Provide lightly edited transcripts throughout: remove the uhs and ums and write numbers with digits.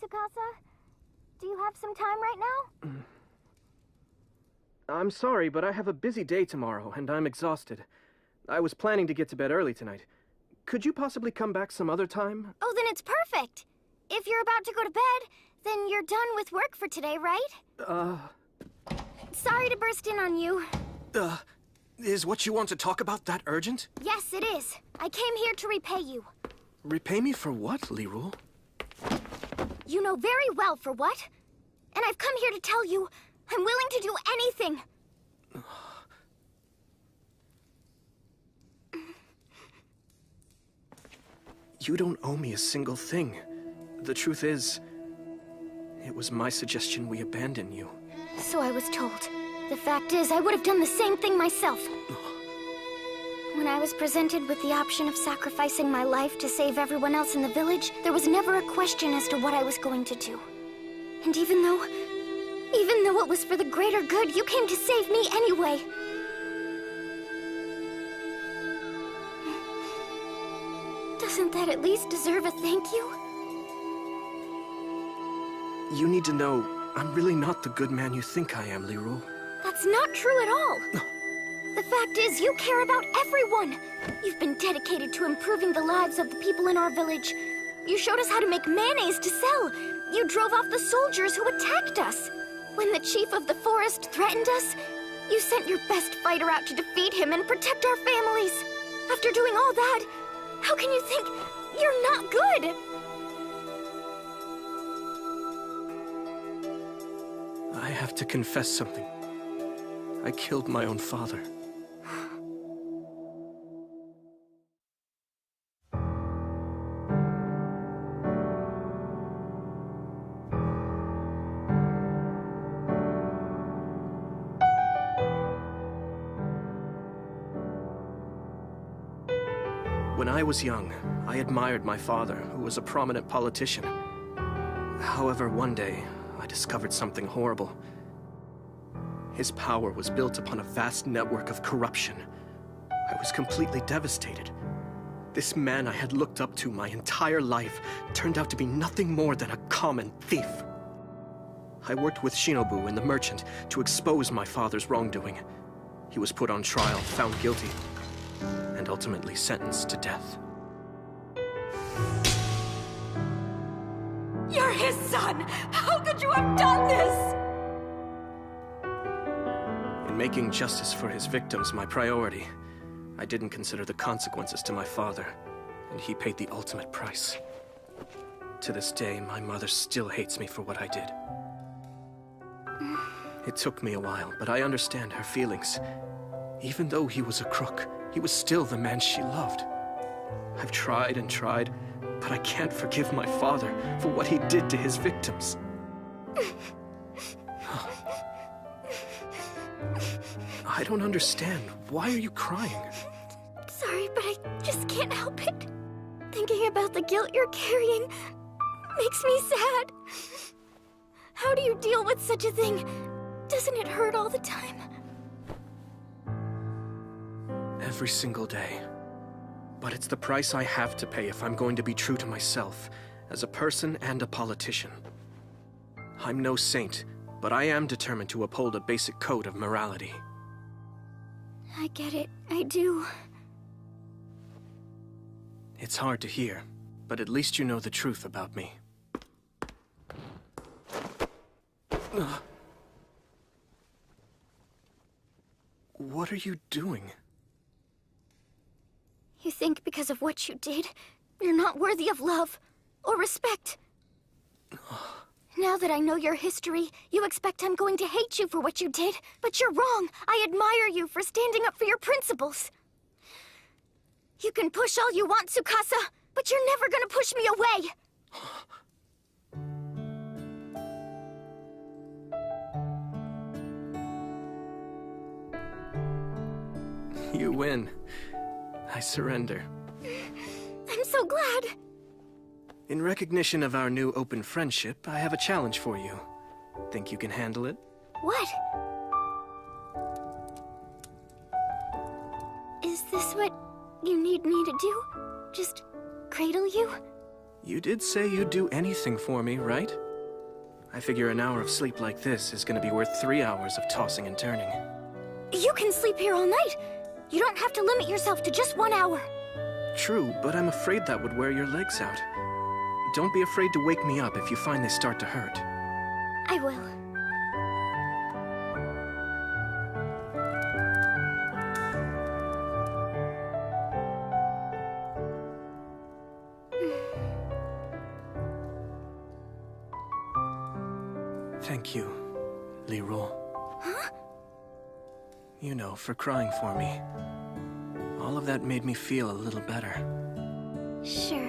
Tsukasa? Do you have some time right now? I'm sorry, but I have a busy day tomorrow, and I'm exhausted. I was planning to get to bed early tonight. Could you possibly come back some other time? Oh, then it's perfect. If you're about to go to bed, then you're done with work for today, right? Sorry to burst in on you. Is what you want to talk about that urgent? Yes, it is. I came here to repay you. Repay me for what, Lirul? You know very well for what. And I've come here to tell you, I'm willing to do anything. You don't owe me a single thing. The truth is, it was my suggestion we abandon you. So I was told. The fact is, I would have done the same thing myself. When I was presented with the option of sacrificing my life to save everyone else in the village, there was never a question as to what I was going to do. And even though it was for the greater good, you came to save me anyway. Doesn't that at least deserve a thank you? You need to know, I'm really not the good man you think I am, Lirul. That's not true at all. The fact is, you care about everyone. You've been dedicated to improving the lives of the people in our village. You showed us how to make mayonnaise to sell. You drove off the soldiers who attacked us. When the chief of the forest threatened us, you sent your best fighter out to defeat him and protect our families. After doing all that, how can you think you're not good? I have to confess something. I killed my own father. When I was young, I admired my father, who was a prominent politician. However, one day, I discovered something horrible. His power was built upon a vast network of corruption. I was completely devastated. This man I had looked up to my entire life turned out to be nothing more than a common thief. I worked with Shinobu and the merchant to expose my father's wrongdoing. He was put on trial, found guilty, and ultimately sentenced to death. You're his son! How could you have done this? In making justice for his victims my priority, I didn't consider the consequences to my father, and he paid the ultimate price. To this day, my mother still hates me for what I did. It took me a while, but I understand her feelings. Even though he was a crook, he was still the man she loved. I've tried and tried, but I can't forgive my father for what he did to his victims. I don't understand. Why are you crying? Sorry, but I just can't help it. Thinking about the guilt you're carrying makes me sad. How do you deal with such a thing? Doesn't it hurt all the time? Every single day. But it's the price I have to pay if I'm going to be true to myself, as a person and a politician. I'm no saint, but I am determined to uphold a basic code of morality. I get it. I do. It's hard to hear, but at least you know the truth about me. What are you doing? You think because of what you did, you're not worthy of love or respect. Now that I know your history, you expect I'm going to hate you for what you did, but you're wrong. I admire you for standing up for your principles. You can push all you want, Tsukasa, but you're never gonna push me away. You win. I surrender. I'm so glad. In recognition of our new open friendship, I have a challenge for you. Think you can handle it? What? Is this what you need me to do? Just cradle you? You did say you'd do anything for me, right? I figure an hour of sleep like this is gonna be worth 3 hours of tossing and turning. You can sleep here all night. You don't have to limit yourself to just 1 hour. True, but I'm afraid that would wear your legs out. Don't be afraid to wake me up if you find they start to hurt. I will. Thank you, Leroy. Huh? You know, for crying for me. All of that made me feel a little better. Sure.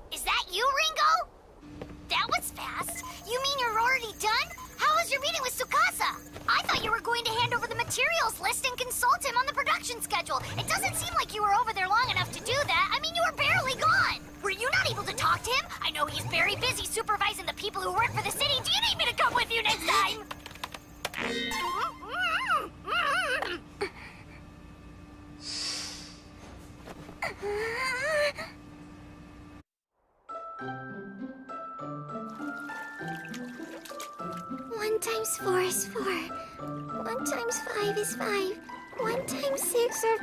Is that you, Ringo? That was fast. You mean you're already done? How was your meeting with Tsukasa? I thought you were going to hand over the materials list and consult him on the production schedule. It doesn't seem like you were over there long enough to do that. I mean, you were barely gone. Were you not able to talk to him? I know he's very busy supervising the people who work for the city. Do you need me to come with you next time? One times 4 is 4. 1 times 5 is 5. 1 times 6 are...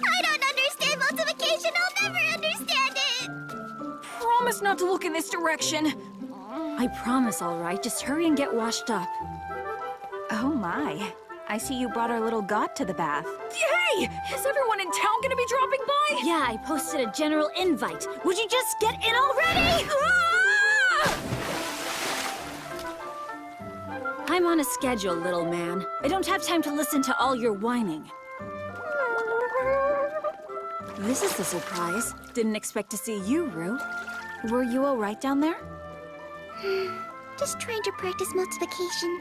I don't understand multiplication. I'll never understand it. Promise not to look in this direction. I promise, all right. Just hurry and get washed up. Oh my. I see you brought our little god to the bath. Hey! Is everyone in town gonna be dropping by? Yeah, I posted a general invite. Would you just get in already? Ah! I'm on a schedule, little man. I don't have time to listen to all your whining. This is the surprise. Didn't expect to see you, Rue. Were you all right down there? Just trying to practice multiplication.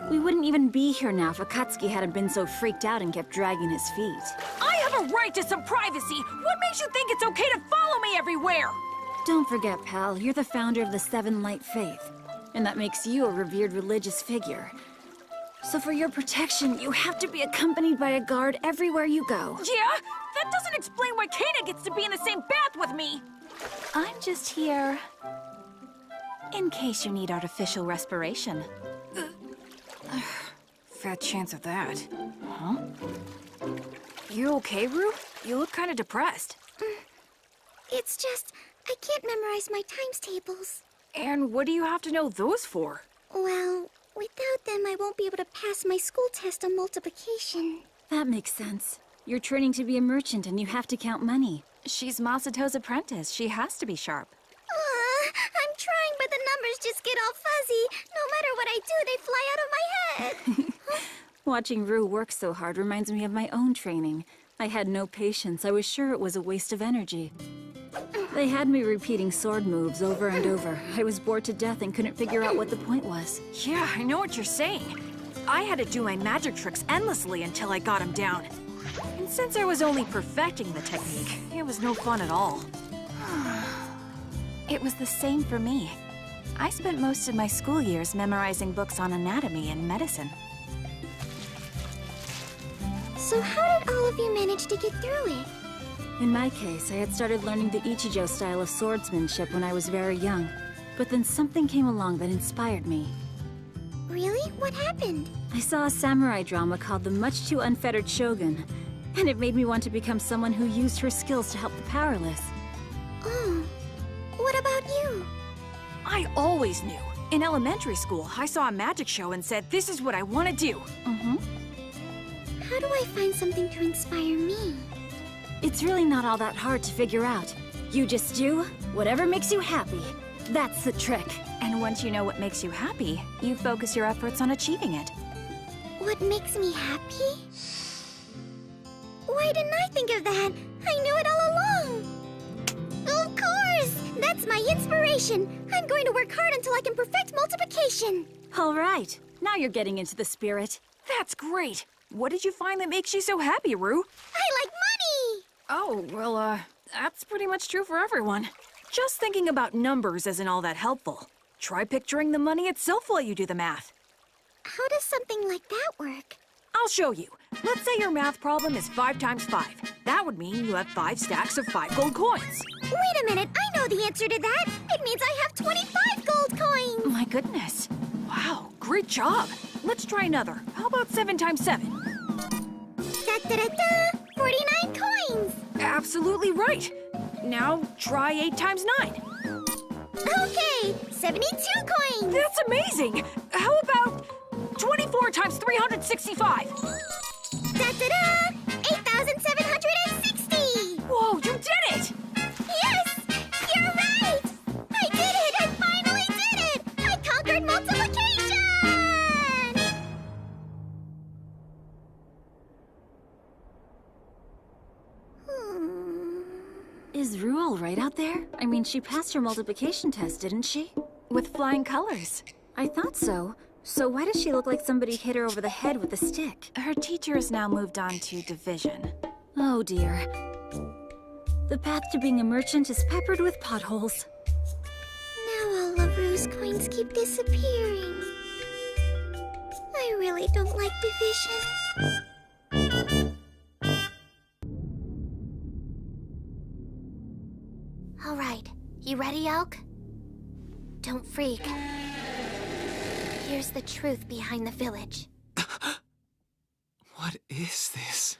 We wouldn't even be here now if Akatsuki hadn't been so freaked out and kept dragging his feet. I have a right to some privacy! What makes you think it's okay to follow me everywhere? Don't forget, pal, you're the founder of the Seven Light Faith. And that makes you a revered religious figure. So for your protection, you have to be accompanied by a guard everywhere you go. Yeah? That doesn't explain why Kana gets to be in the same bath with me! I'm just here in case you need artificial respiration. Fat chance of that. Huh? You okay, Rue? You look kind of depressed. It's just, I can't memorize my times tables. And what do you have to know those for? Well, without them, I won't be able to pass my school test on multiplication. That makes sense. You're training to be a merchant and you have to count money. She's Masato's apprentice. She has to be sharp. I'm trying, but the numbers just get all fuzzy. No matter what I do, they fly out of my head. Watching Rue work so hard reminds me of my own training. I had no patience. I was sure it was a waste of energy. They had me repeating sword moves over and over. I was bored to death and couldn't figure out what the point was. Yeah, I know what you're saying. I had to do my magic tricks endlessly until I got him down. And since I was only perfecting the technique, it was no fun at all. It was the same for me. I spent most of my school years memorizing books on anatomy and medicine. So how did all of you manage to get through it? In my case, I had started learning the Ichijo style of swordsmanship when I was very young. But then something came along that inspired me. Really? What happened? I saw a samurai drama called The Much Too Unfettered Shogun, and it made me want to become someone who used her skills to help the powerless. Oh. What about you? I always knew. In elementary school, I saw a magic show and said, this is what I want to do. How do I find something to inspire me? It's really not all that hard to figure out. You just do whatever makes you happy. That's the trick. And once you know what makes you happy, you focus your efforts on achieving it. What makes me happy? Why didn't I think of that? I knew it all along. Of course! That's my inspiration. I'm going to work hard until I can perfect multiplication. All right. Now you're getting into the spirit. That's great. What did you find that makes you so happy, Rue? I like money! Oh, well, that's pretty much true for everyone. Just thinking about numbers isn't all that helpful. Try picturing the money itself while you do the math. How does something like that work? I'll show you. Let's say your math problem is 5 times 5. That would mean you have 5 stacks of 5 gold coins. Wait a minute, I know the answer to that. It means I have 25 gold coins. My goodness. Wow, great job. Let's try another. How about 7 times 7? Da-da-da-da! 49 coins! Absolutely right. Now try 8 times 9. Okay, 72 coins! That's amazing. How about 24 times 365? Da-da-da! 8,760! Whoa, you did it! Yes! You're right! I did it! I finally did it! I conquered multiplication! Is Rue all right out there? I mean, she passed her multiplication test, didn't she? With flying colors. I thought so. So why does she look like somebody hit her over the head with a stick? Her teacher has now moved on to division. Oh dear. The path to being a merchant is peppered with potholes. Now all of Rue's coins keep disappearing. I really don't like division. All right, you ready, Elk? Don't freak. Here's the truth behind the village. What is this?